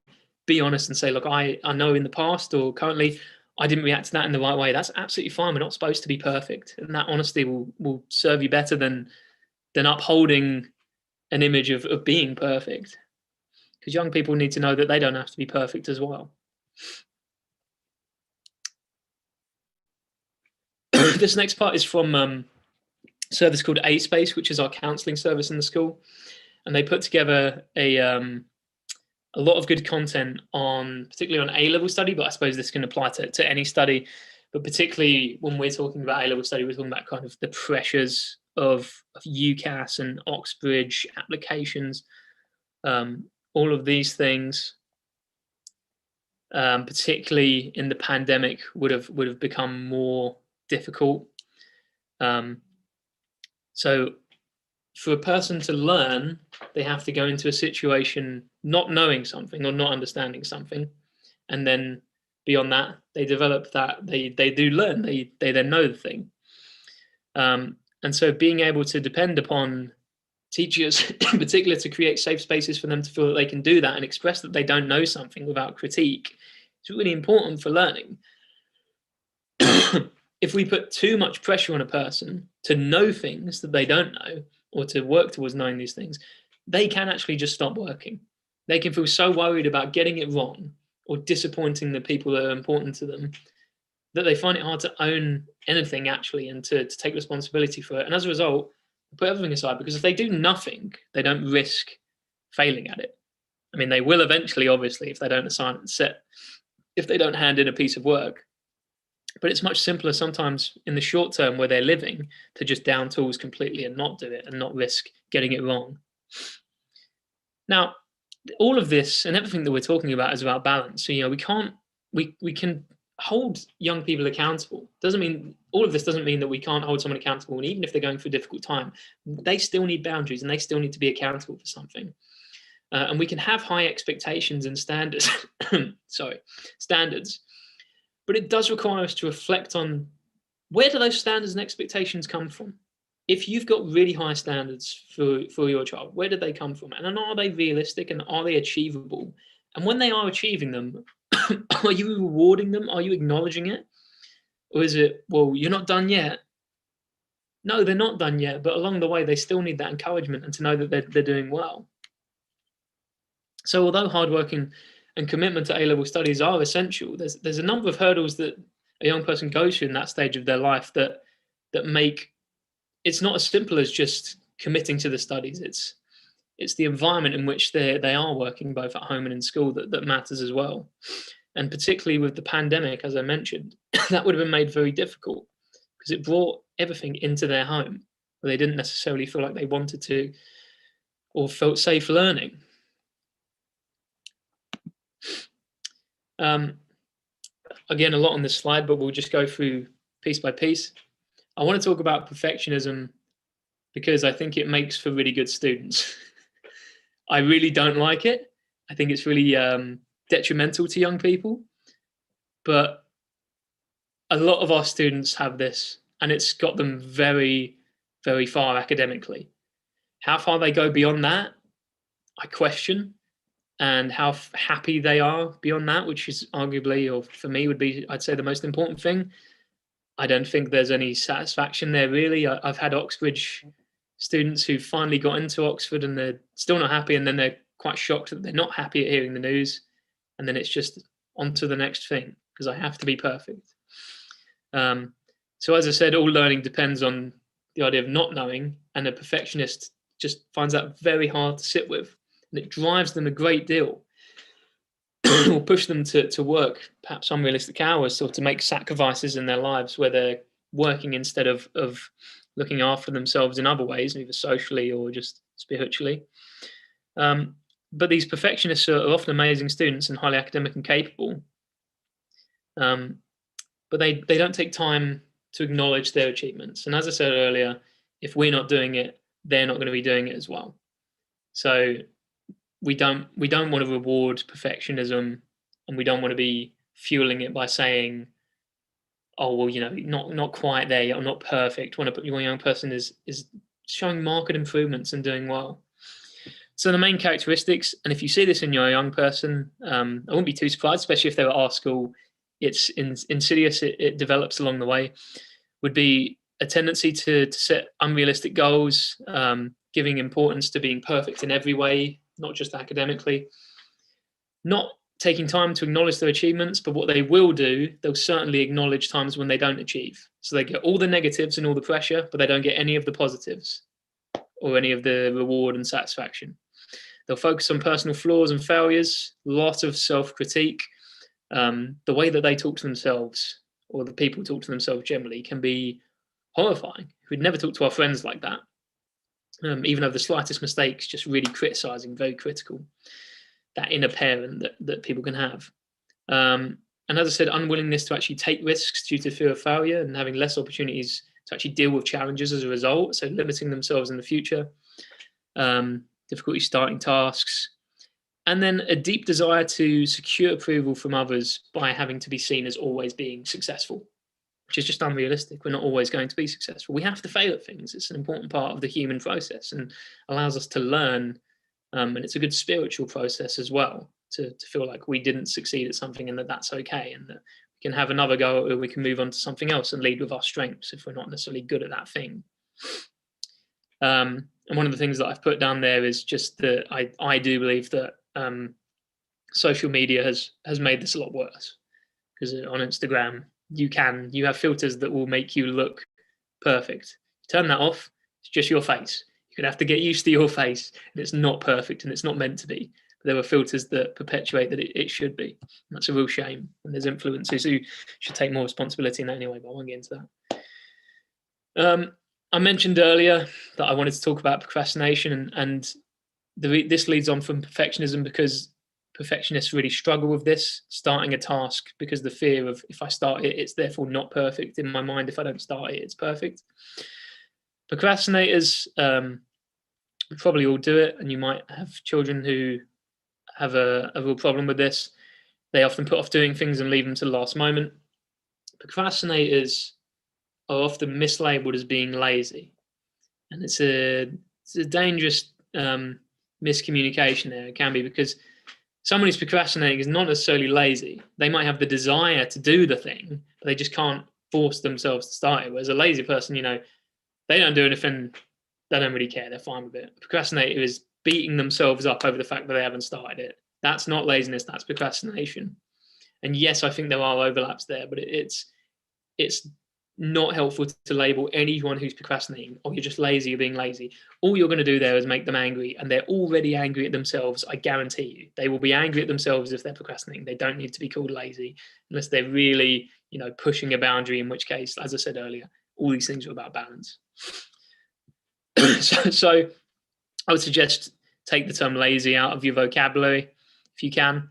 be honest and say, look, I know in the past or currently I didn't react to that in the right way. That's absolutely fine. We're not supposed to be perfect. And that honesty will serve you better than upholding an image of being perfect. Because young people need to know that they don't have to be perfect as well. This next part is from a service called A-Space, which is our counselling service in the school. And they put together a lot of good content particularly on A-level study, but I suppose this can apply to any study. But particularly when we're talking about A-level study, we're talking about kind of the pressures of UCAS and Oxbridge applications, all of these things. particularly in the pandemic, would have become more difficult. So for a person to learn, they have to go into a situation not knowing something or not understanding something, and then beyond that, they develop that they do learn. They then know the thing. And so being able to depend upon teachers in particular to create safe spaces for them to feel that they can do that and express that they don't know something without critique is really important for learning. If we put too much pressure on a person to know things that they don't know or to work towards knowing these things, they can actually just stop working. They can feel so worried about getting it wrong or disappointing the people that are important to them that they find it hard to own anything actually and to take responsibility for it. And as a result, put everything aside, because if they do nothing, they don't risk failing at it. I mean, they will eventually, obviously, if they don't assign and set, if they don't hand in a piece of work. But it's much simpler sometimes in the short term where they're living to just down tools completely and not do it and not risk getting it wrong. Now, all of this and everything that we're talking about is about balance. So, we can hold young people accountable. Doesn't mean all of this doesn't mean that we can't hold someone accountable. And even if they're going through a difficult time, they still need boundaries and they still need to be accountable for something. And we can have high expectations and standards. Standards. But it does require us to reflect on where do those standards and expectations come from? If you've got really high standards for your child, where did they come from? And are they realistic and are they achievable? And when they are achieving them, are you rewarding them? Are you acknowledging it? Or is it, well, you're not done yet? No, they're not done yet, but along the way, they still need that encouragement and to know that they're doing well. So although hard working and commitment to A-level studies are essential, there's a number of hurdles that a young person goes through in that stage of their life that make it's not as simple as just committing to the studies. It's the environment in which they are working both at home and in school that matters as well. And particularly with the pandemic, as I mentioned, that would have been made very difficult because it brought everything into their home where they didn't necessarily feel like they wanted to or felt safe learning. Again, a lot on this slide, but we'll just go through piece by piece. I want to talk about perfectionism because I think it makes for really good students. I really don't like it. I think it's really detrimental to young people. But a lot of our students have this, and it's got them very, very far academically. How far they go beyond that, I question. And how happy they are beyond that, which is arguably, or for me, would be, I'd say, the most important thing. I don't think there's any satisfaction there, really. I've had Oxbridge students who finally got into Oxford and they're still not happy, and then they're quite shocked that they're not happy at hearing the news. And then it's just on to the next thing, because I have to be perfect. So as I said, all learning depends on the idea of not knowing, and a perfectionist just finds that very hard to sit with. And it drives them a great deal. Will push them to work perhaps unrealistic hours or to make sacrifices in their lives where they're working instead of looking after themselves in other ways, either socially or just spiritually. But these perfectionists are often amazing students and highly academic and capable. But they don't take time to acknowledge their achievements. And as I said earlier, if we're not doing it, they're not going to be doing it as well. So we don't want to reward perfectionism, and we don't want to be fueling it by saying, oh, well, not quite there yet, or not perfect, when your young person is showing marked improvements and doing well. So the main characteristics, and if you see this in your young person, I wouldn't be too surprised, especially if they were at our school, it's insidious, it develops along the way, would be a tendency to set unrealistic goals, giving importance to being perfect in every way, not just academically, not taking time to acknowledge their achievements, but what they will do, they'll certainly acknowledge times when they don't achieve. So they get all the negatives and all the pressure, but they don't get any of the positives or any of the reward and satisfaction. They'll focus on personal flaws and failures, a lot of self-critique. The way that they talk to themselves, or the people talk to themselves generally, can be horrifying. We'd never talk to our friends like that. Even over the slightest mistakes, just really criticizing, very critical. That inner parent that people can have. And as I said, unwillingness to actually take risks due to fear of failure and having less opportunities to actually deal with challenges as a result. So limiting themselves in the future, difficulty starting tasks, and then a deep desire to secure approval from others by having to be seen as always being successful, which is just unrealistic. We're not always going to be successful. We have to fail at things. It's an important part of the human process and allows us to learn. And it's a good spiritual process as well, to feel like we didn't succeed at something and that that's okay, and that we can have another go, or we can move on to something else and lead with our strengths if we're not necessarily good at that thing. And one of the things that I've put down there is just that I do believe that social media has made this a lot worse, because on Instagram you have filters that will make you look perfect. Turn that off, it's just your face. You're gonna have to get used to your face, and it's not perfect and it's not meant to be. But there are filters that perpetuate that it should be. And that's a real shame. And there's influencers who should take more responsibility in that anyway, but I won't get into that. I mentioned earlier that I wanted to talk about procrastination, and this leads on from perfectionism, because perfectionists really struggle with this, starting a task, because the fear of, if I start it, it's therefore not perfect. In my mind, if I don't start it, it's perfect. Procrastinators, we probably all do it, and you might have children who have a real problem with this. They often put off doing things and leave them to the last moment. Procrastinators are often mislabeled as being lazy, and it's a dangerous miscommunication there. It can be, because someone who's procrastinating is not necessarily lazy. They might have the desire to do the thing, but they just can't force themselves to start it. Whereas a lazy person, they don't do anything, they don't really care, they're fine with it. A procrastinator is beating themselves up over the fact that they haven't started it. That's not laziness, that's procrastination. And yes, I think there are overlaps there, but it's not helpful to label anyone who's procrastinating, or you're just lazy, you're being lazy. All you're going to do there is make them angry, and they're already angry at themselves. I guarantee you, they will be angry at themselves if they're procrastinating. They don't need to be called lazy unless they're really, pushing a boundary, in which case, as I said earlier, all these things are about balance. So I would suggest take the term lazy out of your vocabulary if you can,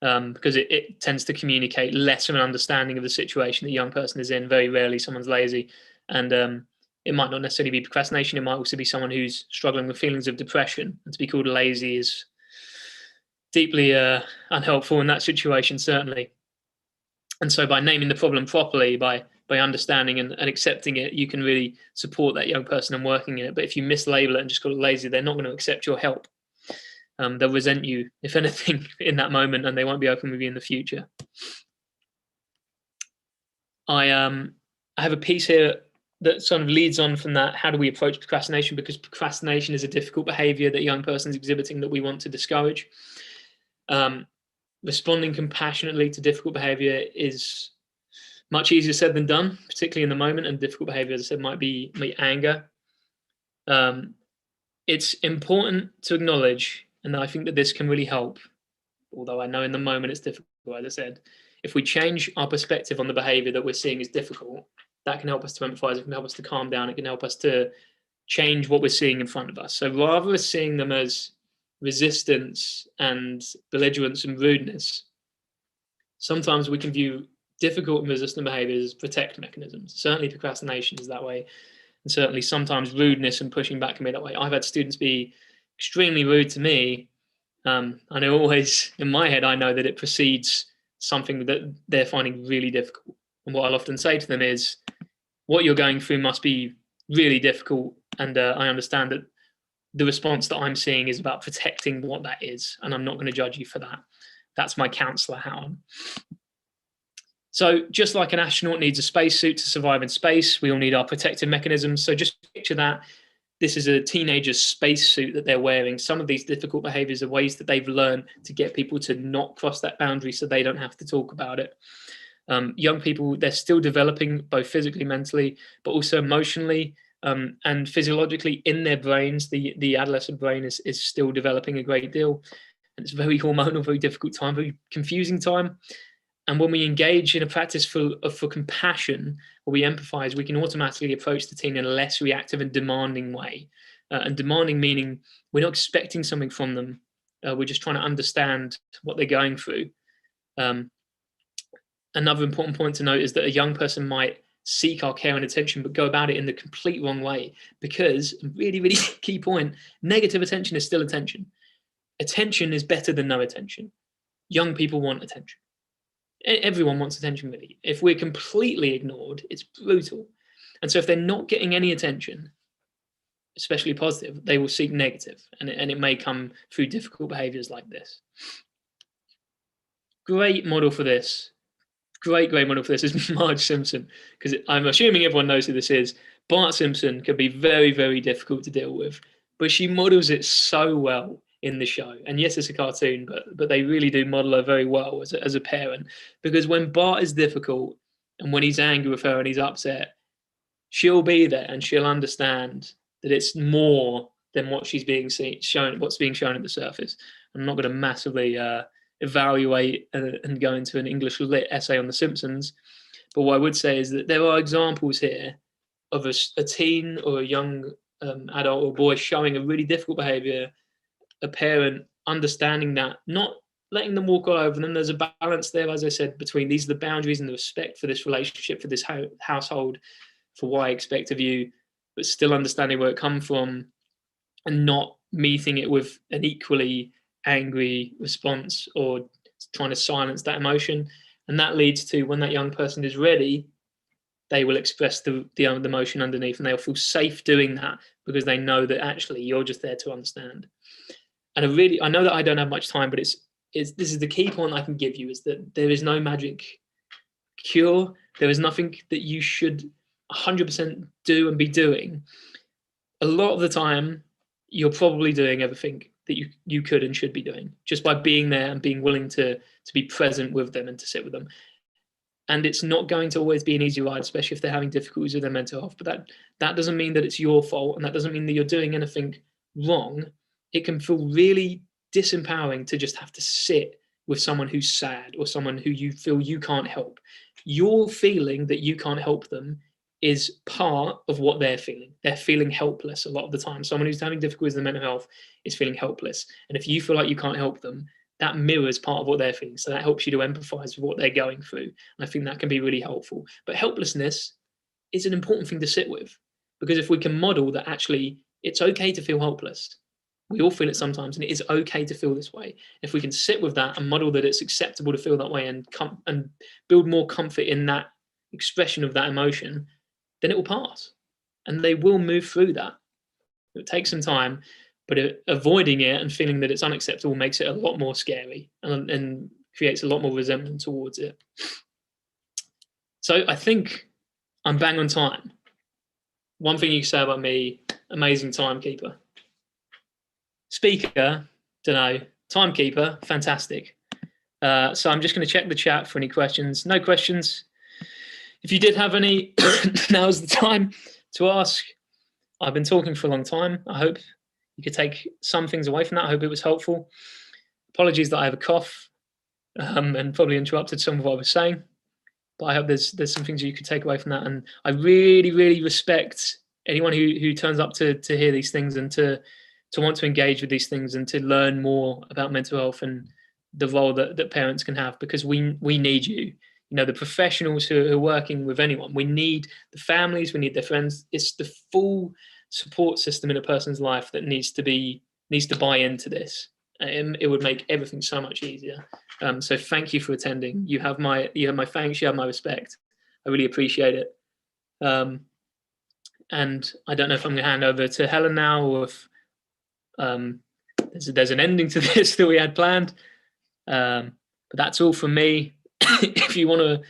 because it tends to communicate less of an understanding of the situation the young person is in. Very rarely someone's lazy, and it might not necessarily be procrastination. It might also be someone who's struggling with feelings of depression, and to be called lazy is deeply unhelpful in that situation, certainly. And so by naming the problem properly, by understanding and accepting it, you can really support that young person and working in it. But if you mislabel it and just call it lazy, they're not going to accept your help. They'll resent you, if anything, in that moment, and they won't be open with you in the future. I have a piece here that sort of leads on from that. How do we approach procrastination? Because procrastination is a difficult behavior that a young person is exhibiting that we want to discourage. Responding compassionately to difficult behavior is much easier said than done, particularly in the moment. And difficult behavior, as I said, might be anger. It's important to acknowledge, and I think that this can really help, although I know in the moment it's difficult, as I said. If we change our perspective on the behavior that we're seeing as difficult, that can help us to empathize, it can help us to calm down, it can help us to change what we're seeing in front of us. So rather than seeing them as resistance and belligerence and rudeness, sometimes we can view difficult and resistant behaviors as protect mechanisms. Certainly procrastination is that way, and certainly sometimes rudeness and pushing back can be that way. I've had students be extremely rude to me, and I always, in my head, I know that it precedes something that they're finding really difficult. And what I'll often say to them is, what you're going through must be really difficult, and I understand that the response that I'm seeing is about protecting what that is, and I'm not going to judge you for that. That's my counselor, Howard. So just like an astronaut needs a spacesuit to survive in space, we all need our protective mechanisms. So just picture that. This is a teenager's spacesuit that they're wearing. Some of these difficult behaviors are ways that they've learned to get people to not cross that boundary so they don't have to talk about it. Young people, they're still developing both physically, mentally, but also emotionally and physiologically in their brains. The adolescent brain is still developing a great deal. And it's a very hormonal, very difficult time, very confusing time. And when we engage in a practice for compassion, or we empathize, we can automatically approach the teen in a less reactive and demanding way. And demanding meaning we're not expecting something from them. We're just trying to understand what they're going through. another important point to note is that a young person might seek our care and attention, but go about it in the complete wrong way, because, really, really key point, negative attention is still attention. Attention is better than no attention. Young people want attention. Everyone wants attention, really. If we're completely ignored, it's brutal. And so if they're not getting any attention, especially positive, they will seek negative, and it may come through difficult behaviors like this. Great model for this. Great model for this is Marge Simpson, because I'm assuming everyone knows who this is. Bart Simpson can be very, very difficult to deal with, but she models it so well in the show. And yes, it's a cartoon, but they really do model her very well as a parent, because when Bart is difficult and when he's angry with her and he's upset, she'll be there and she'll understand that it's more than what she's being shown, what's being shown at the surface. I'm not going to massively evaluate and go into an English lit essay on The Simpsons, but what I would say is that there are examples here of a teen or a young adult or boy showing a really difficult behavior, a parent understanding that, not letting them walk all over them. There's a balance there, as I said, between these are the boundaries and the respect for this relationship, for this household, for what I expect of you, but still understanding where it comes from and not meeting it with an equally angry response or trying to silence that emotion. And that leads to, when that young person is ready, they will express the emotion underneath, and they'll feel safe doing that because they know that actually you're just there to understand. And I know that I don't have much time, but this is the key point I can give you, is that there is no magic cure. There is nothing that you should 100% do and be doing. A lot of the time, you're probably doing everything that you could and should be doing, just by being there and being willing to be present with them and to sit with them. And it's not going to always be an easy ride, especially if they're having difficulties with their mental health. But that doesn't mean that it's your fault, and that doesn't mean that you're doing anything wrong. It can feel really disempowering to just have to sit with someone who's sad or someone who you feel you can't help. Your feeling that you can't help them is part of what they're feeling. They're feeling helpless a lot of the time. Someone who's having difficulties with their mental health is feeling helpless. And if you feel like you can't help them, that mirrors part of what they're feeling. So that helps you to empathize with what they're going through. And I think that can be really helpful. But helplessness is an important thing to sit with, because if we can model that actually it's okay to feel helpless, we all feel it sometimes, and it is okay to feel this way. If we can sit with that and model that it's acceptable to feel that way, and build more comfort in that expression of that emotion, then it will pass, and they will move through that. It will take some time, but avoiding it and feeling that it's unacceptable makes it a lot more scary and creates a lot more resentment towards it. So I think I'm bang on time. One thing you can say about me: amazing timekeeper. Speaker, don't know. Timekeeper, fantastic. So I'm just going to check the chat for any questions. No questions. If you did have any, now's the time to ask. I've been talking for a long time. I hope you could take some things away from that. I hope it was helpful. Apologies that I have a cough and probably interrupted some of what I was saying. But I hope there's some things you could take away from that. And I really, really respect anyone who turns up to hear these things and to want to engage with these things and to learn more about mental health and the role that parents can have, because we need you. You know, the professionals who are working with anyone. We need the families, we need their friends. It's the full support system in a person's life that needs to buy into this. It would make everything so much easier. So thank you for attending. You have my thanks, you have my respect. I really appreciate it. And I don't know if I'm going to hand over to Helen now, or if there's an ending to this that we had planned. But that's all from me. If you want to